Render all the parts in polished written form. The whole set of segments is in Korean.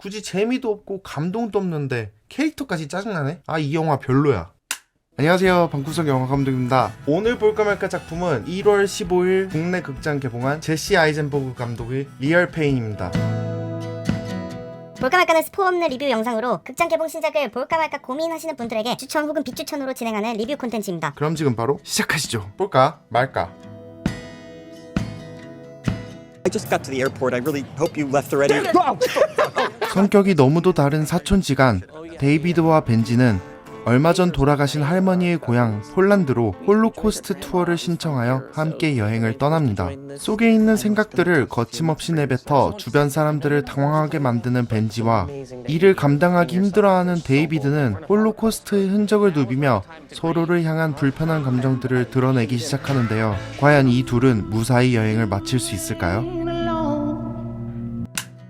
굳이 재미도 없고 감동도 없는데 캐릭터까지 짜증나네? 아, 이 영화 별로야. 안녕하세요, 방구석 영화감독입니다. 오늘 볼까 말까 작품은 1월 15일 국내 극장 개봉한 제시 아이젠버그 감독의 리얼 페인입니다. 볼까 말까는 스포 없는 리뷰 영상으로 극장 개봉 신작을 볼까 말까 고민하시는 분들에게 추천 혹은 비추천으로 진행하는 리뷰 콘텐츠입니다. 그럼 지금 바로 시작하시죠. 볼까 말까. I just got to the airport. I really hope you left already. 성격이 너무도 다른 사촌지간 데이비드와 벤지는 얼마 전 돌아가신 할머니의 고향 폴란드로 홀로코스트 투어를 신청하여 함께 여행을 떠납니다. 속에 있는 생각들을 거침없이 내뱉어 주변 사람들을 당황하게 만드는 벤지와 이를 감당하기 힘들어하는 데이비드는 홀로코스트의 흔적을 누비며 서로를 향한 불편한 감정들을 드러내기 시작하는데요. 과연 이 둘은 무사히 여행을 마칠 수 있을까요?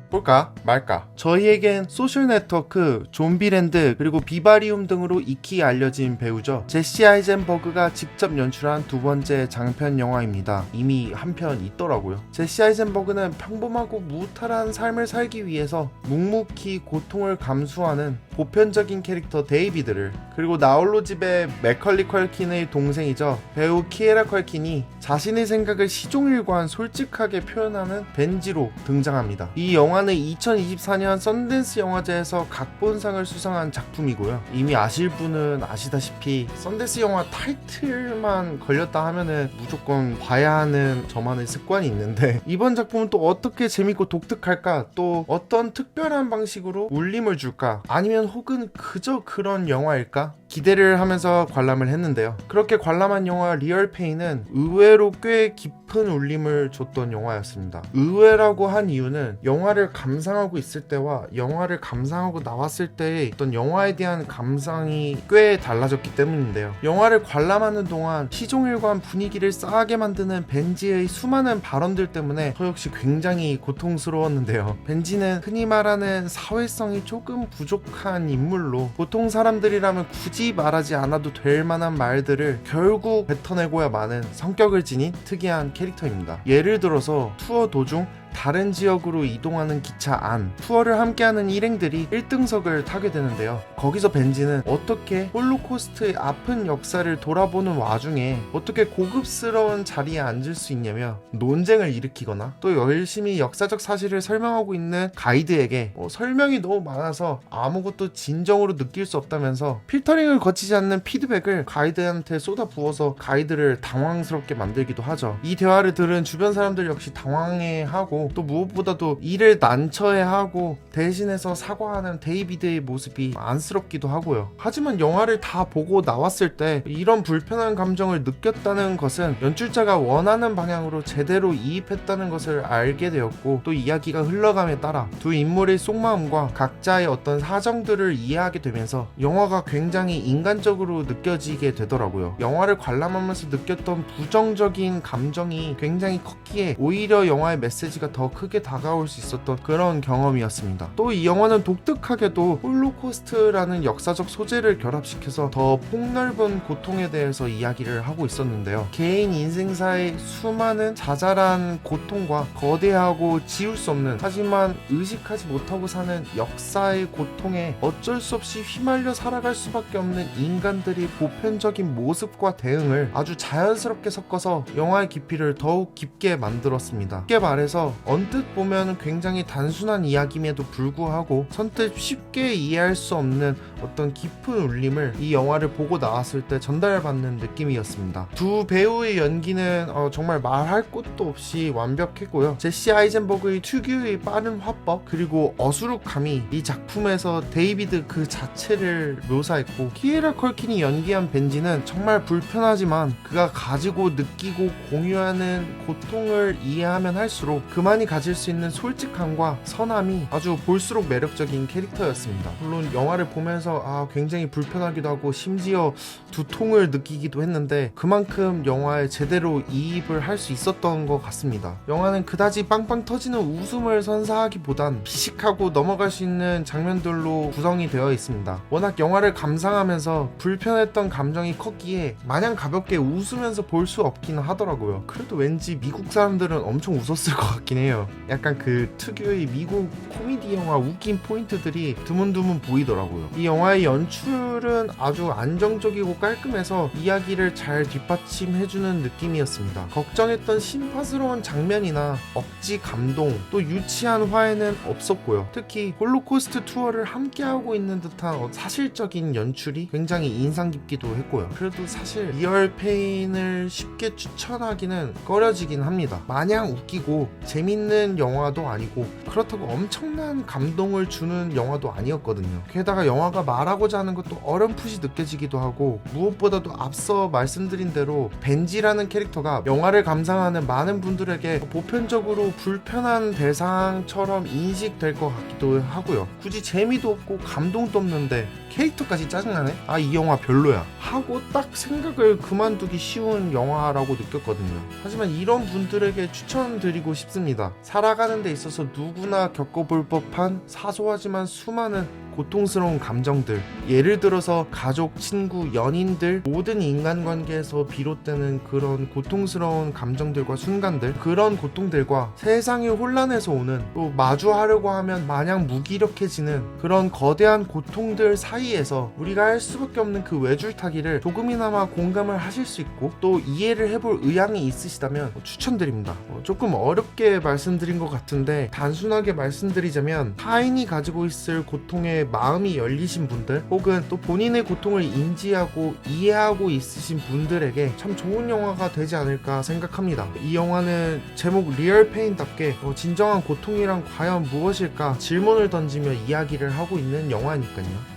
볼까 말까. 저희에겐 소셜네트워크, 좀비랜드, 그리고 비바리움 등으로 익히 알려진 배우죠. 제시 아이젠버그가 직접 연출한 두 번째 장편 영화입니다. 이미 한 편 있더라고요. 제시 아이젠버그는 평범하고 무탈한 삶을 살기 위해서 묵묵히 고통을 감수하는 보편적인 캐릭터 데이비드를, 그리고 나홀로 집의 맥컬리 컬킨의 동생이죠. 배우 키에라 컬킨이 자신의 생각을 시종일관 솔직하게 표현하는 벤지로 등장합니다. 이 영화는 2024년 썬댄스 영화제에서 각본상을 수상한 작품이고요. 이미 아실 분은 아시다시피 썬댄스 영화 타이틀만 걸렸다 하면은 무조건 봐야 하는 저만의 습관이 있는데, 이번 작품은 또 어떻게 재밌고 독특할까? 또 어떤 특별한 방식으로 울림을 줄까? 아니면 혹은 그저 그런 영화일까? 기대를 하면서 관람을 했는데요. 그렇게 관람한 영화 리얼 페인은 의외로 꽤 깊은 울림을 줬던 영화였습니다. 의외라고 한 이유는 영화를 감상하고 있을 때와 영화를 감상하고 나왔을 때의 어떤 영화에 대한 감상이 꽤 달라졌기 때문인데요. 영화를 관람하는 동안 시종일관 분위기를 싸하게 만드는 벤지의 수많은 발언들 때문에 저 역시 굉장히 고통스러웠는데요. 벤지는 흔히 말하는 사회성이 조금 부족한 인물로 보통 사람들이라면 굳이 말하지 않아도 될 만한 말들을 결국 뱉어내고야 마는 성격을 지닌 특이한 캐릭터입니다. 예를 들어서 투어 도중 다른 지역으로 이동하는 기차 안 투어를 함께하는 일행들이 1등석을 타게 되는데요. 거기서 벤지는 어떻게 홀로코스트의 아픈 역사를 돌아보는 와중에 어떻게 고급스러운 자리에 앉을 수 있냐며 논쟁을 일으키거나, 또 열심히 역사적 사실을 설명하고 있는 가이드에게 설명이 너무 많아서 아무것도 진정으로 느낄 수 없다면서 필터링을 거치지 않는 피드백을 가이드한테 쏟아부어서 가이드를 당황스럽게 만들기도 하죠. 이 대화를 들은 주변 사람들 역시 당황해하고, 또 무엇보다도 이를 난처해하고 대신해서 사과하는 데이비드의 모습이 안쓰럽기도 하고요. 하지만 영화를 다 보고 나왔을 때 이런 불편한 감정을 느꼈다는 것은 연출자가 원하는 방향으로 제대로 이입했다는 것을 알게 되었고, 또 이야기가 흘러감에 따라 두 인물의 속마음과 각자의 어떤 사정들을 이해하게 되면서 영화가 굉장히 인간적으로 느껴지게 되더라고요. 영화를 관람하면서 느꼈던 부정적인 감정이 굉장히 컸기에 오히려 영화의 메시지가 더 크게 다가올 수 있었던 그런 경험이었습니다. 또 이 영화는 독특하게도 홀로코스트라는 역사적 소재를 결합시켜서 더 폭넓은 고통에 대해서 이야기를 하고 있었는데요. 개인 인생사의 수많은 자잘한 고통과 거대하고 지울 수 없는, 하지만 의식하지 못하고 사는 역사의 고통에 어쩔 수 없이 휘말려 살아갈 수밖에 없는 인간들의 보편적인 모습과 대응을 아주 자연스럽게 섞어서 영화의 깊이를 더욱 깊게 만들었습니다. 쉽게 말해서 언뜻 보면 굉장히 단순한 이야기임에도 불구하고 선뜻 쉽게 이해할 수 없는 어떤 깊은 울림을 이 영화를 보고 나왔을 때 전달받는 느낌이었습니다. 두 배우의 연기는 정말 말할 것도 없이 완벽했고요. 제시 아이젠버그의 특유의 빠른 화법, 그리고 어수룩함이 이 작품에서 데이비드 그 자체를 묘사했고, 키에라 컬킨이 연기한 벤지는 정말 불편하지만 그가 가지고 느끼고 공유하는 고통을 이해하면 할수록 그만이 가질 수 있는 솔직함과 선함이 아주 볼수록 매력적인 캐릭터였습니다. 물론 영화를 보면서 굉장히 불편하기도 하고 심지어 두통을 느끼기도 했는데 그만큼 영화에 제대로 이입을 할 수 있었던 것 같습니다. 영화는 그다지 빵빵 터지는 웃음을 선사하기보단 피식하고 넘어갈 수 있는 장면들로 구성이 되어 있습니다. 워낙 영화를 감상하면서 불편했던 감정이 컸기에 마냥 가볍게 웃으면서 볼 수 없기는 하더라고요. 그래도 왠지 미국 사람들은 엄청 웃었을 것 같긴 해요. 약간 그 특유의 미국 코미디 영화 웃긴 포인트들이 드문드문 보이더라고요. 이 영화의 연출은 아주 안정적이고 깔끔해서 이야기를 잘 뒷받침해주는 느낌이었습니다. 걱정했던 심파스러운 장면이나 억지 감동, 또 유치한 화해는 없었고요. 특히 홀로코스트 투어를 함께하고 있는 듯한 사실적인 연출이 굉장히 인상 깊기도 했고요. 그래도 사실 리얼 페인을 쉽게 추천하기는 꺼려지긴 합니다. 마냥 웃기고 재밌는 영화도 아니고 그렇다고 엄청난 감동을 주는 영화도 아니었거든요. 게다가 영화가 말하고자 하는 것도 어렴풋이 느껴지기도 하고, 무엇보다도 앞서 말씀드린 대로 벤지라는 캐릭터가 영화를 감상하는 많은 분들에게 보편적으로 불편한 대상처럼 인식될 것 같기도 하고요. 굳이 재미도 없고 감동도 없는데 캐릭터까지 짜증나네? 아, 이 영화 별로야 하고 딱 생각을 그만두기 쉬운 영화라고 느꼈거든요. 하지만 이런 분들에게 추천드리고 싶습니다. 살아가는 데 있어서 누구나 겪어볼 법한 사소하지만 수많은 고통스러운 감정들, 예를 들어서 가족, 친구, 연인들, 모든 인간관계에서 비롯되는 그런 고통스러운 감정들과 순간들, 그런 고통들과 세상의 혼란에서 오는, 또 마주하려고 하면 마냥 무기력해지는 그런 거대한 고통들 사이에서 우리가 할 수밖에 없는 그 외줄타기를 조금이나마 공감을 하실 수 있고 또 이해를 해볼 의향이 있으시다면 추천드립니다. 조금 어렵게 말씀드린 것 같은데 단순하게 말씀드리자면, 타인이 가지고 있을 고통에 마음이 열리신 분들, 혹은 또 본인의 고통을 인지하고 이해하고 있으신 분들에게 참 좋은 영화가 되지 않을까 생각합니다. 이 영화는 제목 리얼 페인답게 진정한 고통이란 과연 무엇일까 질문을 던지며 이야기를 하고 있는 영화니까요.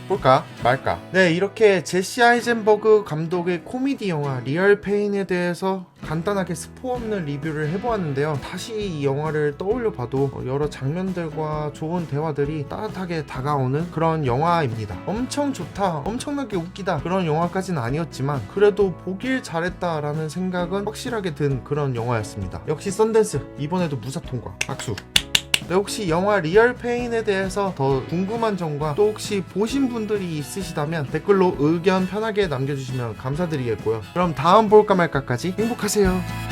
볼까 말까. 네, 이렇게 제시 아이젠버그 감독의 코미디 영화 리얼 페인에 대해서 간단하게 스포 없는 리뷰를 해보았는데요. 다시 이 영화를 떠올려 봐도 여러 장면들과 좋은 대화들이 따뜻하게 다가오는 그런 영화입니다. 엄청 좋다, 엄청나게 웃기다 그런 영화까지는 아니었지만 그래도 보길 잘했다라는 생각은 확실하게 든 그런 영화였습니다. 역시 썬댄스 이번에도 무사 통과, 박수. 네, 혹시 영화 리얼 페인에 대해서 더 궁금한 점과 또 혹시 보신 분들이 있으시다면 댓글로 의견 편하게 남겨주시면 감사드리겠고요. 그럼 다음 볼까 말까까지 행복하세요.